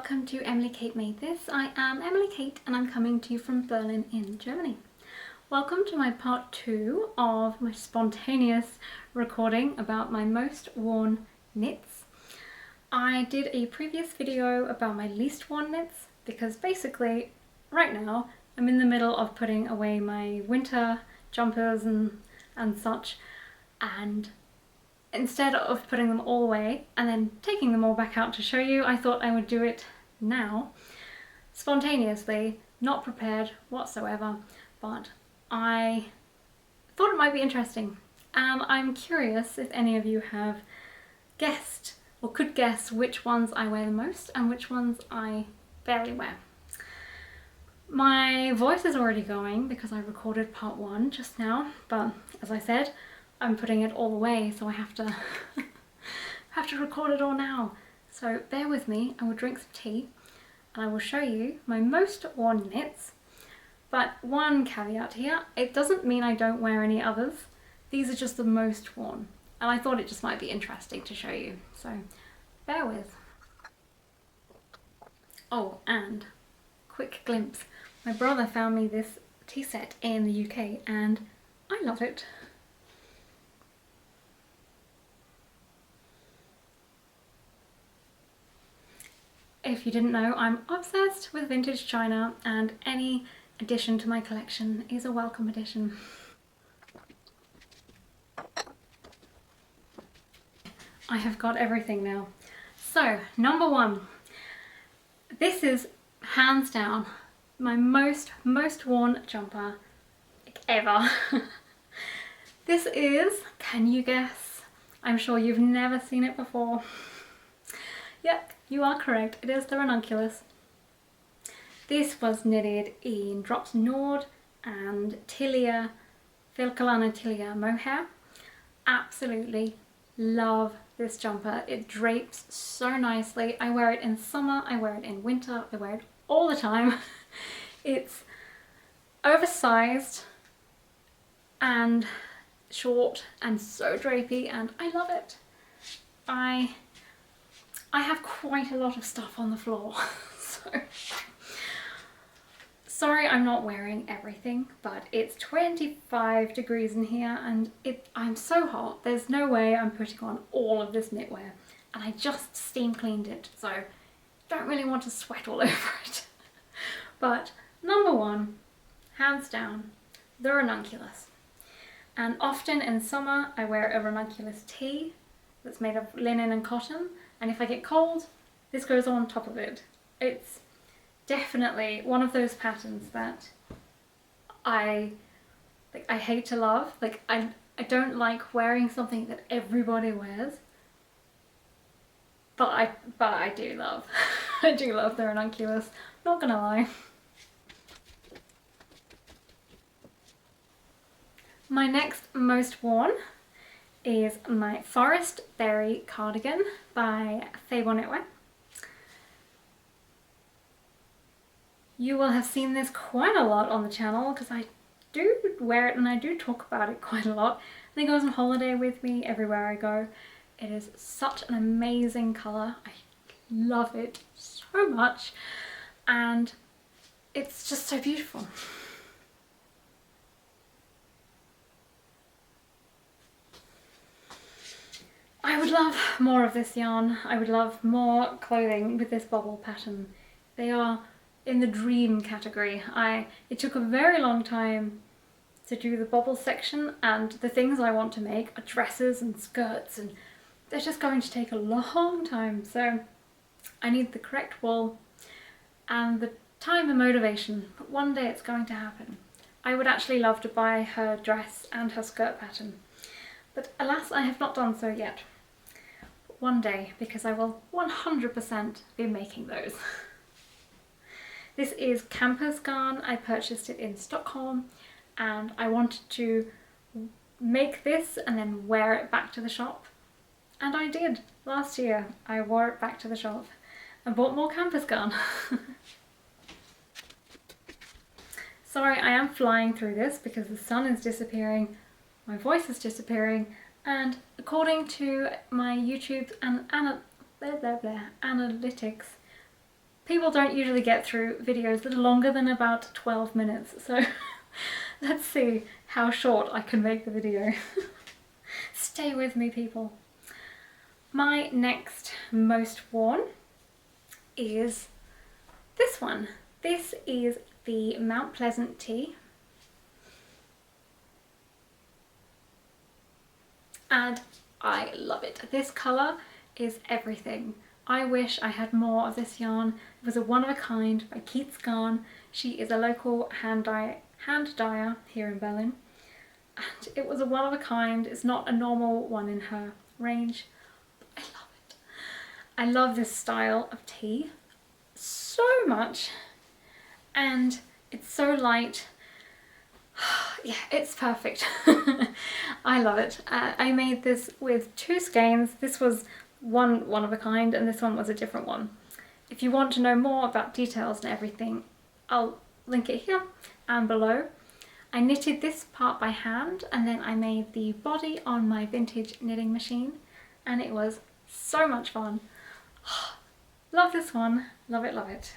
welcome to Emily Kate Made This. I am Emily Kate and I'm coming to you from Berlin in Germany. Welcome to my part 2 of my spontaneous recording about my most worn knits. I did a previous video about my least worn knits because basically right now I'm in the middle of putting away my winter jumpers and such, and instead of putting them all away and then taking them all back out to show you, I thought I would do it now, spontaneously, not prepared whatsoever, but I thought it might be interesting. And I'm curious if any of you have guessed or could guess which ones I wear the most and which ones I barely wear. My voice is already going because I recorded part 1 just now, but as I said, I'm putting it all away, so I have to record it all now. So bear with me, I will drink some tea and I will show you my most worn knits. But one caveat here, it doesn't mean I don't wear any others. These are just the most worn, and I thought it just might be interesting to show you, so bear with. Oh, and quick glimpse. My brother found me this tea set in the UK and I love it. If you didn't know, I'm obsessed with vintage china and any addition to my collection is a welcome addition. I have got everything now. So, number 1. This is hands down my most worn jumper ever. This is, can you guess? I'm sure you've never seen it before. Yep, you are correct, it is the Ranunculus. This was knitted in Drops Nord and Tilia, Valkyria Tilia mohair. Absolutely love this jumper. It drapes so nicely. I wear it in summer, I wear it in winter, I wear it all the time. It's oversized and short and so drapey and I love it. I have quite a lot of stuff on the floor, so sorry I'm not wearing everything, but it's 25 degrees in here and I'm so hot, there's no way I'm putting on all of this knitwear, and I just steam cleaned it, so don't really want to sweat all over it. But number 1, hands down, the Ranunculus. And often in summer I wear a Ranunculus tee that's made of linen and cotton, and if I get cold, this goes on top of it. It's definitely one of those patterns that I hate to love. Like I don't like wearing something that everybody wears, but I do love I do love the Ranunculus, not gonna lie. My next most worn is my Forest Berry Cardigan by Fable Knitwear. You will have seen this quite a lot on the channel because I do wear it and I do talk about it quite a lot. And it goes on holiday with me everywhere I go. It is such an amazing colour. I love it so much and it's just so beautiful. I would love more of this yarn. I would love more clothing with this bubble pattern. They are in the dream category. It took a very long time to do the bubble section, and the things I want to make are dresses and skirts, and they're just going to take a long time. So I need the correct wool and the time and motivation, but one day it's going to happen. I would actually love to buy her dress and her skirt pattern, but alas I have not done so yet. One day, because I will 100% be making those. This is Campers Garn. I purchased it in Stockholm and I wanted to make this and then wear it back to the shop. And I did. Last year I wore it back to the shop and bought more Campers Garn. Sorry, I am flying through this because the sun is disappearing, my voice is disappearing, and according to my YouTube and analytics, people don't usually get through videos that are longer than about 12 minutes, so let's see how short I can make the video. Stay with me, people. My next most worn is this one. This is the Mount Pleasant tee. And I love it. This colour is everything. I wish I had more of this yarn. It was a one-of-a-kind by Keith's Garn. She is a local hand dyer here in Berlin. And it was a one-of-a-kind. It's not a normal one in her range. I love it. I love this style of tee so much. And it's so light. Yeah, it's perfect. I love it. I made this with 2 skeins. This was one of a kind and this one was a different one. If you want to know more about details and everything, I'll link it here and below. I knitted this part by hand and then I made the body on my vintage knitting machine and it was so much fun. Love this one. Love it, love it.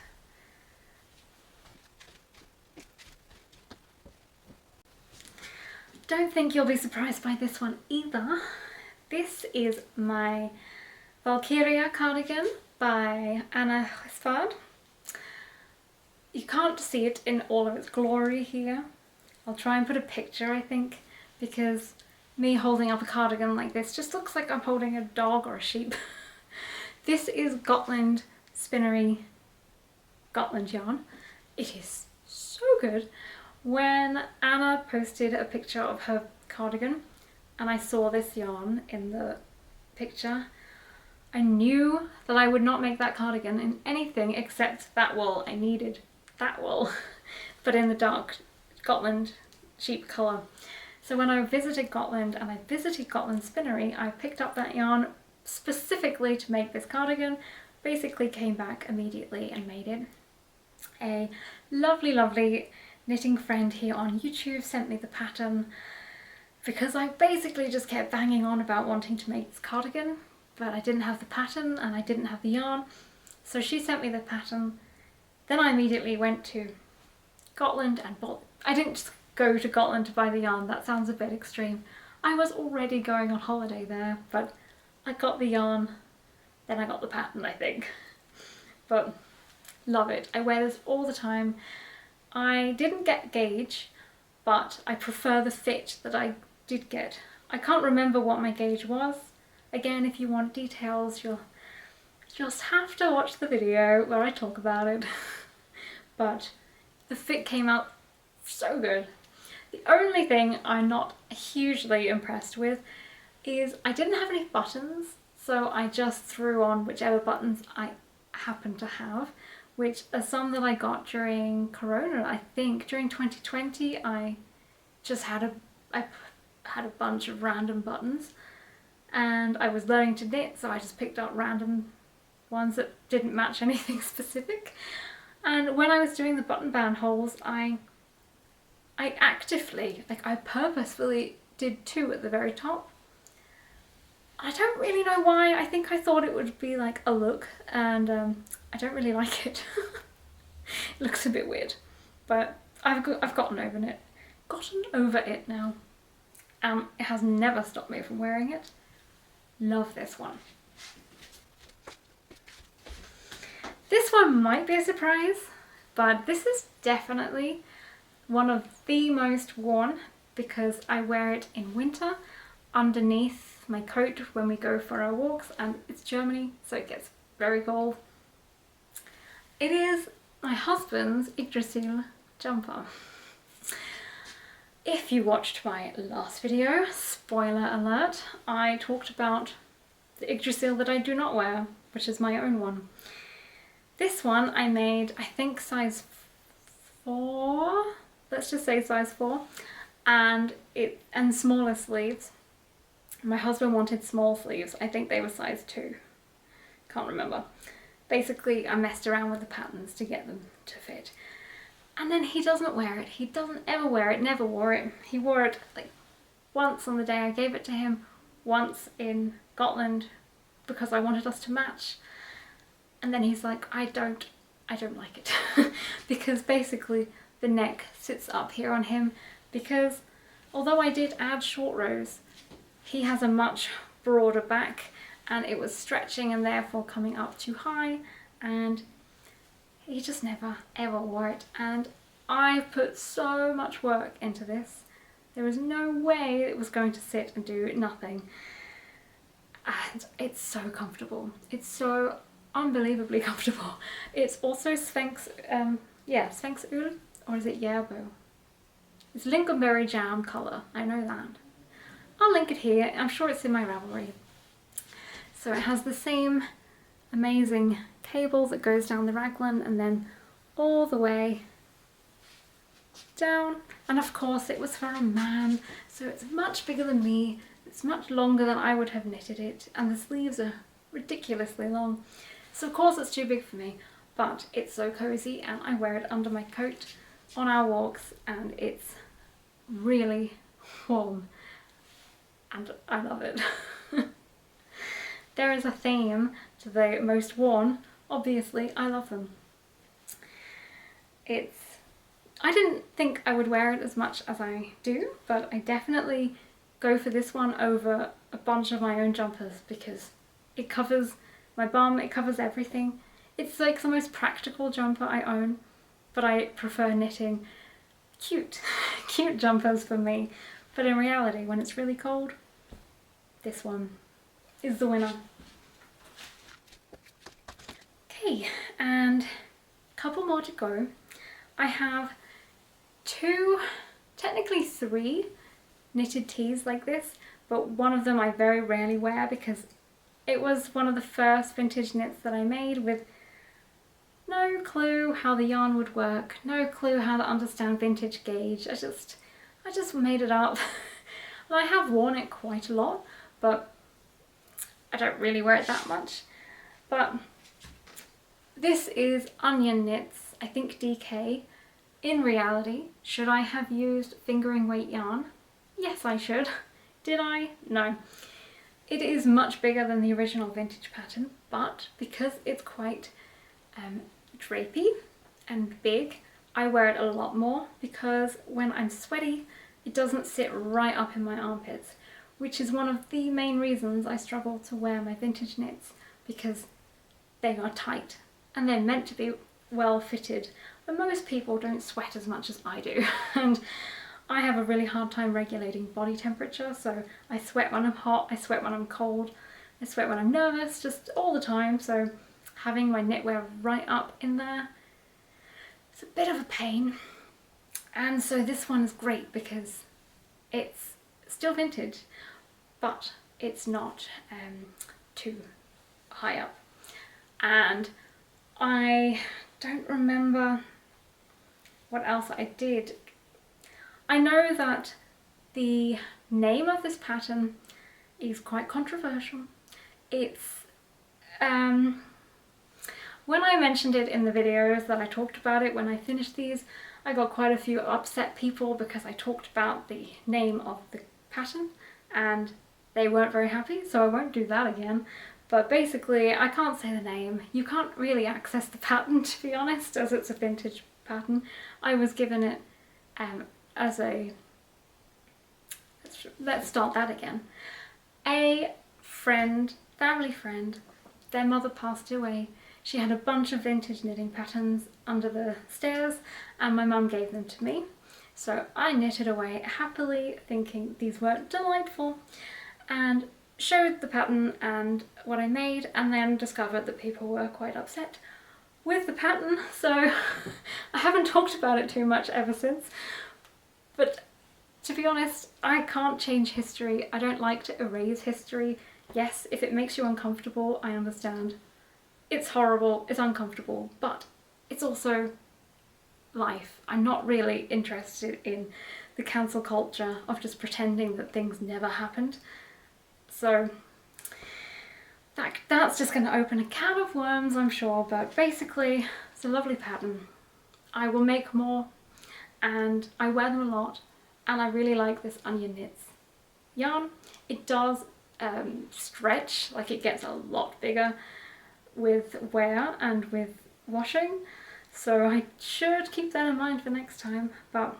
Don't think you'll be surprised by this one either. This is my Valkyria Cardigan by Anna Husford. You can't see it in all of its glory here. I'll try and put a picture, I think, because me holding up a cardigan like this just looks like I'm holding a dog or a sheep. This is Gotland Spinnery Gotland yarn. It is so good. When Anna posted a picture of her cardigan and I saw this yarn in the picture, I knew that I would not make that cardigan in anything except that wool. I needed that wool, but in the dark Gotland sheep colour. So when I visited Gotland and I visited Gotland Spinnery, I picked up that yarn specifically to make this cardigan, basically came back immediately and made it. A lovely, lovely knitting friend here on YouTube sent me the pattern because I basically just kept banging on about wanting to make this cardigan, but I didn't have the pattern and I didn't have the yarn. So she sent me the pattern. Then I immediately went to Gotland and bought. I didn't just go to Gotland to buy the yarn, that sounds a bit extreme. I was already going on holiday there, but I got the yarn, then I got the pattern, I think. But love it. I wear this all the time. I didn't get gauge, but I prefer the fit that I did get. I can't remember what my gauge was. Again, if you want details, you'll just have to watch the video where I talk about it. But the fit came out so good. The only thing I'm not hugely impressed with is I didn't have any buttons, so I just threw on whichever buttons I happened to have, which are some that I got during Corona, I think. During 2020, I just had a bunch of random buttons and I was learning to knit, so I just picked up random ones that didn't match anything specific. And when I was doing the button band holes, I actively, like I purposefully did 2 at the very top. I don't really know why. I think I thought it would be like a look, and I don't really like it. It looks a bit weird, but I've gotten over it now. It has never stopped me from wearing it. Love this one. This one might be a surprise, but this is definitely one of the most worn because I wear it in winter underneath my coat when we go for our walks, and it's Germany, so it gets very cold. It is my husband's Yggdrasil jumper. If you watched my last video, spoiler alert, I talked about the Yggdrasil that I do not wear, which is my own one. This one I made, I think size 4, let's just say size 4, and smaller sleeves. My husband wanted small sleeves. I think they were size 2. Can't remember. Basically, I messed around with the patterns to get them to fit. And then he doesn't wear it. He doesn't ever wear it, never wore it. He wore it like once on the day I gave it to him, once in Gotland because I wanted us to match. And then he's like, I don't I don't like it because basically the neck sits up here on him, because although I did add short rows, he has a much broader back and it was stretching and therefore coming up too high, and he just never ever wore it. And I've put so much work into this. There was no way it was going to sit and do nothing. And it's so comfortable. It's so unbelievably comfortable. It's also Sphinx, Sphinx Ul, or is it Yerbo? It's lingonberry jam colour, I know that. I'll link it here, I'm sure it's in my Ravelry. So it has the same amazing cable that goes down the raglan and then all the way down. And of course it was for a man, so it's much bigger than me. It's much longer than I would have knitted it, and the sleeves are ridiculously long. So of course it's too big for me, but it's so cozy and I wear it under my coat on our walks and it's really warm and I love it. There is a theme to the most worn. Obviously, I love them. I didn't think I would wear it as much as I do, but I definitely go for this one over a bunch of my own jumpers because it covers my bum, it covers everything. It's like the most practical jumper I own, but I prefer knitting cute jumpers for me. But in reality, when it's really cold, this one is the winner. Okay, and a couple more to go. I have technically three knitted tees like this, but one of them I very rarely wear because it was one of the first vintage knits that I made with no clue how the yarn would work, no clue how to understand vintage gauge. I just made it up. Well, I have worn it quite a lot, but I don't really wear it that much. But this is Onion Knits, I think DK. In reality, should I have used fingering weight yarn? Yes, I should. Did I? No. It is much bigger than the original vintage pattern, but because it's quite drapey and big, I wear it a lot more because when I'm sweaty, it doesn't sit right up in my armpits, which is one of the main reasons I struggle to wear my vintage knits, because they are tight and they're meant to be well fitted, but most people don't sweat as much as I do. And I have a really hard time regulating body temperature, so I sweat when I'm hot, I sweat when I'm cold, I sweat when I'm nervous, just all the time. So having my knitwear right up in there, it's a bit of a pain. And so this one is great because it's still vintage, but it's not too high up. And I don't remember what else I did. I know that the name of this pattern is quite controversial. It's when I mentioned it in the videos that I talked about it when I finished these, I got quite a few upset people because I talked about the name of the pattern and they weren't very happy, so I won't do that again. But basically, I can't say the name. You can't really access the pattern, to be honest, as it's a vintage pattern. I was given it as a, let's start that again. A friend, family friend, their mother passed away. She had a bunch of vintage knitting patterns under the stairs and my mum gave them to me. So I knitted away happily, thinking these were delightful, and showed the pattern and what I made, and then discovered that people were quite upset with the pattern, so I haven't talked about it too much ever since. But to be honest, I can't change history. I don't like to erase history. Yes, if it makes you uncomfortable, I understand. It's horrible, it's uncomfortable, but it's also life. I'm not really interested in the cancel culture of just pretending that things never happened. So that's just going to open a can of worms, I'm sure, but basically it's a lovely pattern. I will make more and I wear them a lot, and I really like this Onion Knits yarn. It does stretch, like it gets a lot bigger with wear and with washing, so I should keep that in mind for next time, but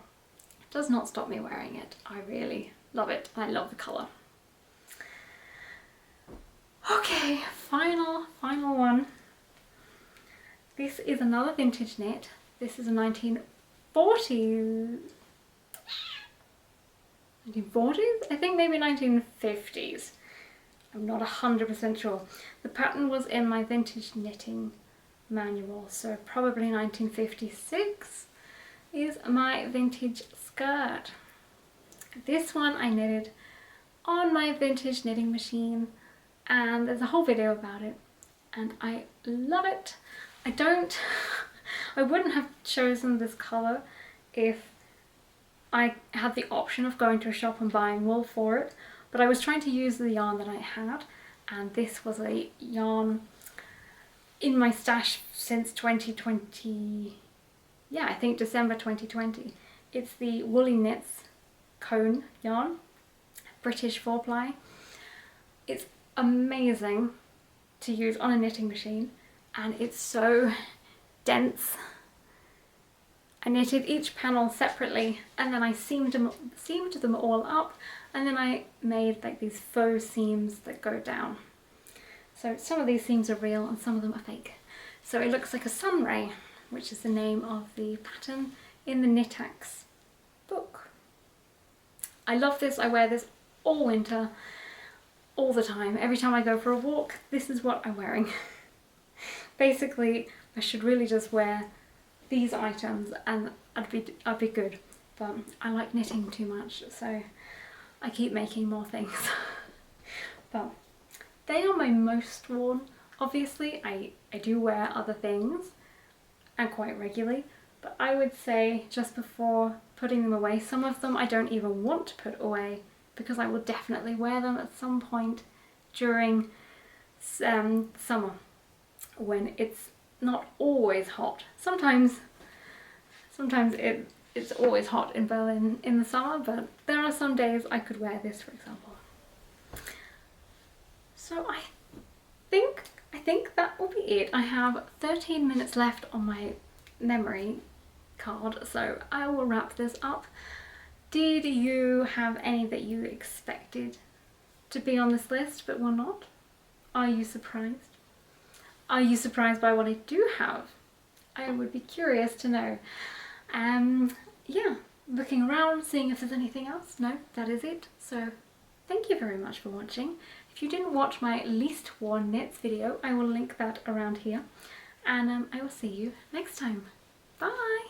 it does not stop me wearing it. I really love it. I love the colour. Okay, final one. This is another vintage knit. This is a 1940s, I think maybe 1950s. I'm not 100% sure. The pattern was in my vintage knitting manual, so probably 1956 is my vintage skirt. This one I knitted on my vintage knitting machine, and there's a whole video about it, and I love it. I wouldn't have chosen this colour if I had the option of going to a shop and buying wool for it, but I was trying to use the yarn that I had, and this was a yarn in my stash since 2020, yeah, I think December 2020. It's the Woolly Knits cone yarn, British 4-ply. It's amazing to use on a knitting machine, and it's so dense. I knitted each panel separately, and then I seamed them all up, and then I made like these faux seams that go down. So some of these seams are real and some of them are fake. So it looks like a sun ray, which is the name of the pattern in the Knitax book. I love this. I wear this all winter, all the time. Every time I go for a walk, this is what I'm wearing. Basically, I should really just wear these items and I'd be good. But I like knitting too much, so I keep making more things. But they are my most worn. Obviously, I do wear other things, and quite regularly, but I would say just before putting them away, some of them I don't even want to put away because I will definitely wear them at some point during summer when it's not always hot. Sometimes it's always hot in Berlin in the summer, but there are some days I could wear this, for example. So I think that will be it. I have 13 minutes left on my memory card, so I will wrap this up. Did you have any that you expected to be on this list but were not? Are you surprised? Are you surprised by what I do have? I would be curious to know. Yeah, looking around, seeing if there's anything else. No, that is it. So thank you very much for watching. If you didn't watch my least worn knits video, I will link that around here. And I will see you next time. Bye!